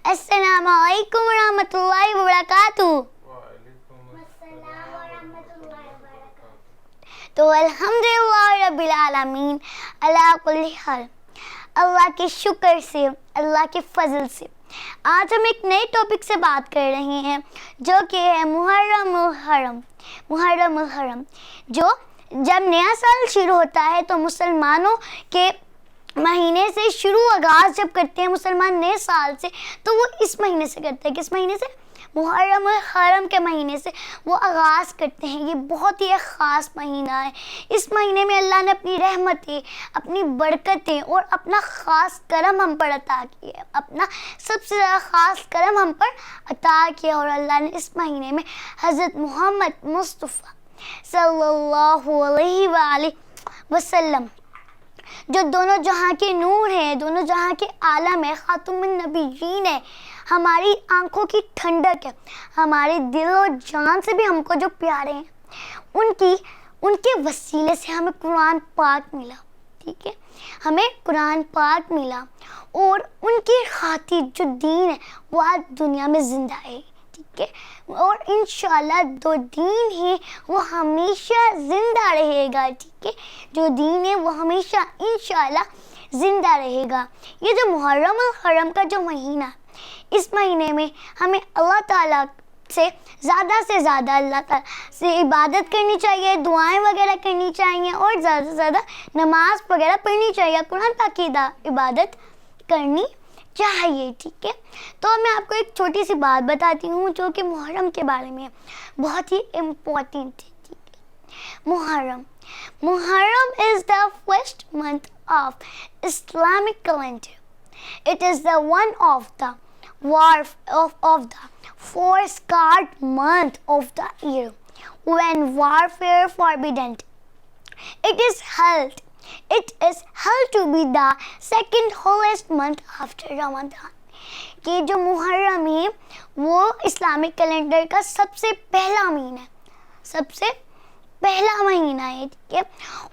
السلام علیکم ورحمۃ اللہ وبرکاتہ. تو الحمدللہ رب العالمین علی کل حال. اللہ کے شکر سے، اللہ کے فضل سے آج ہم ایک نئے ٹاپک سے بات کر رہے ہیں جو کہ ہے محرم الحرم. جو جب نیا سال شروع ہوتا ہے تو مسلمانوں کے مہینے سے آغاز جب کرتے ہیں مسلمان نئے سال سے، تو وہ اس مہینے سے کرتے ہیں. کس مہینے سے؟ محرم الحرم کے مہینے سے وہ آغاز کرتے ہیں. یہ بہت ہی ایک خاص مہینہ ہے. اس مہینے میں اللہ نے اپنی رحمتیں، اپنی برکتیں اور اپنا خاص کرم ہم پر عطا کیا ہے. اپنا سب سے زیادہ خاص کرم ہم پر عطا کیا، اور اللہ نے اس مہینے میں حضرت محمد مصطفیٰ صلی اللہ علیہ وآلہ وسلم جو دونوں جہاں کے نور ہیں، دونوں جہاں کے عالم ہے، خاتم النبیین ہے، ہماری آنکھوں کی ٹھنڈک ہے، ہمارے دل و جان سے بھی ہم کو جو پیارے ہیں، ان کے وسیلے سے ہمیں قرآن پاک ملا. ٹھیک ہے، ہمیں قرآن پاک ملا، اور ان کی خاطر جو دین ہے وہ آج دنیا میں زندہ ہے. ٹھیک ہے، اور انشاءاللہ دو دین ہے وہ ہمیشہ زندہ رہے گا. ٹھیک ہے، جو دین ہے وہ ہمیشہ انشاءاللہ زندہ رہے گا. یہ جو محرم الحرم کا جو مہینہ، اس مہینے میں ہمیں اللہ تعالیٰ سے زیادہ اللہ تعالیٰ سے عبادت کرنی چاہیے، دعائیں وغیرہ کرنی چاہیے، اور زیادہ سے زیادہ نماز وغیرہ پڑھنی چاہیے، قرآن پاک کی عبادت کرنی چاہیے. ٹھیک ہے، تو میں آپ کو ایک چھوٹی سی بات بتاتی ہوں جو کہ محرم کے بارے میں بہت ہی امپورٹنٹ ہے. ٹھیک ہے، محرم is the first month of Islamic calendar. It is the one of the four sacred months of the year when warfare forbidden. It is held to be the second holiest month after Ramadan. کہ جو محرم ہے وہ Islamic calendar کا سب سے پہلا مہینہ ہے. ٹھیک ہے،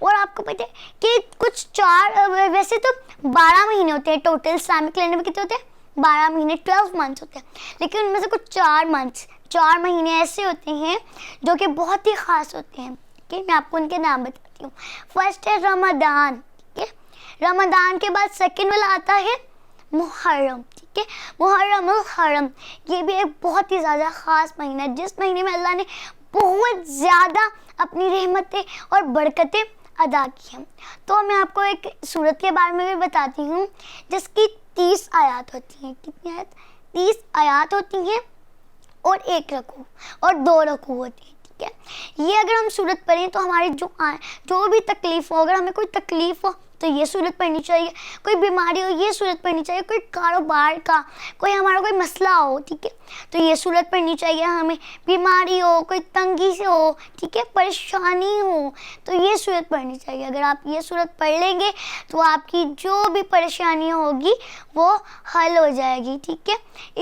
اور آپ کو پتہ ہے کہ کچھ ویسے تو 12 مہینے ہوتے ہیں ٹوٹل. اسلامک کیلنڈر میں کتنے ہوتے ہیں؟ 12 مہینے، 12 منتھس ہوتے ہیں. لیکن ان میں سے کچھ 4 مہینے ایسے ہوتے ہیں جو کہ بہت ہی خاص ہوتے ہیں. ٹھیک ہے، میں آپ کو ان کے نام بتاتی ہوں. فرسٹ ہے رمضان. ٹھیک ہے، رمضان کے بعد سیکنڈ والا آتا ہے محرم. ٹھیک ہے، محرم الحرم یہ بھی ایک بہت ہی زیادہ خاص مہینہ ہے، جس مہینے میں اللہ نے بہت زیادہ اپنی رحمتیں اور برکتیں ادا کی ہیں. تو میں آپ کو ایک سورت کے بارے میں بھی بتاتی ہوں جس کی 30 آیات ہوتی ہیں. کتنی آیات؟ 30 آیات ہوتی ہیں، اور 1 رکوع اور 2 رکوع ہوتی ہیں. ٹھیک ہے، یہ اگر ہم سورت پڑھیں تو ہماری جو بھی تکلیف ہو، اگر ہمیں کوئی تکلیف ہو تو یہ سورت پڑھنی چاہیے، کوئی بیماری ہو یہ سورت پڑھنی چاہیے، کوئی کاروبار کا ہمارا کوئی مسئلہ ہو، ٹھیک ہے، تو یہ سورت پڑھنی چاہیے. ہمیں بیماری ہو، کوئی تنگی سے ہو، ٹھیک ہے، پریشانی ہو تو یہ سورت پڑھنی چاہیے. اگر آپ یہ سورت پڑھ لیں گے تو آپ کی جو بھی پریشانی ہوگی وہ حل ہو جائے گی. ٹھیک ہے،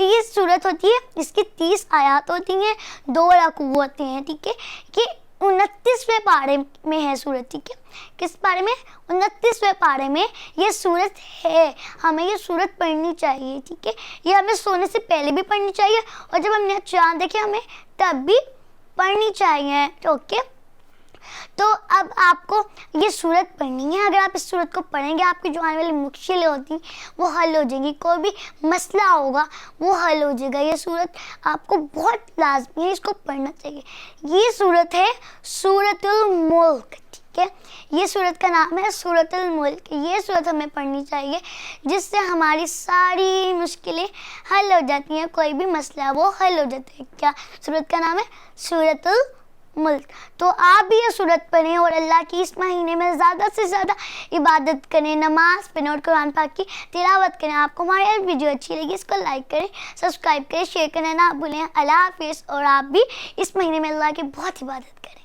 یہ سورت ہوتی ہے، اس کی 30 آیات ہوتی ہیں، 2 رکوع ہوتے ہیں. ٹھیک ہے، یہ 29ویں پارے میں ہے سورت. ٹھیک ہے، کس پارے میں؟ 29ویں پارے میں یہ سورت ہے. ہمیں یہ سورت پڑھنی چاہیے. ٹھیک ہے، یہ ہمیں سونے سے پہلے بھی پڑھنی چاہیے، اور جب ہم نے چاند دیکھے ہمیں تب بھی پڑھنی چاہیے. اوکے، تو اب آپ کو یہ سورت پڑھنی ہے. اگر آپ اس سورت کو پڑھیں گے آپ کی جو آنے والی مشکلیں ہوتی ہیں وہ حل ہو جائیں گی، کوئی بھی مسئلہ ہوگا وہ حل ہو جائے گا. یہ سورت آپ کو بہت لازمی ہے، اس کو پڑھنا چاہیے. یہ سورت ہے سورۃ الملک. ٹھیک ہے، یہ سورت کا نام ہے سورۃ الملک. یہ سورت ہمیں پڑھنی چاہیے جس سے ہماری ساری مشکلیں حل ہو جاتی ہیں، کوئی بھی مسئلہ وہ حل ہو جاتا ہے. کیا سورت کا نام ہے؟ سورۃ الملک. تو آپ بھی یہ سورت پڑھیں اور اللہ کی اس مہینے میں زیادہ سے زیادہ عبادت کریں، نماز پڑھیں اور قرآن پاک کی تلاوت کریں. آپ کو ہماری ویڈیو اچھی لگی اس کو لائک کریں، سبسکرائب کریں، شیئر کرنا نہ بھولیں. اللہ حافظ. اور آپ بھی اس مہینے میں اللہ کی بہت عبادت کریں.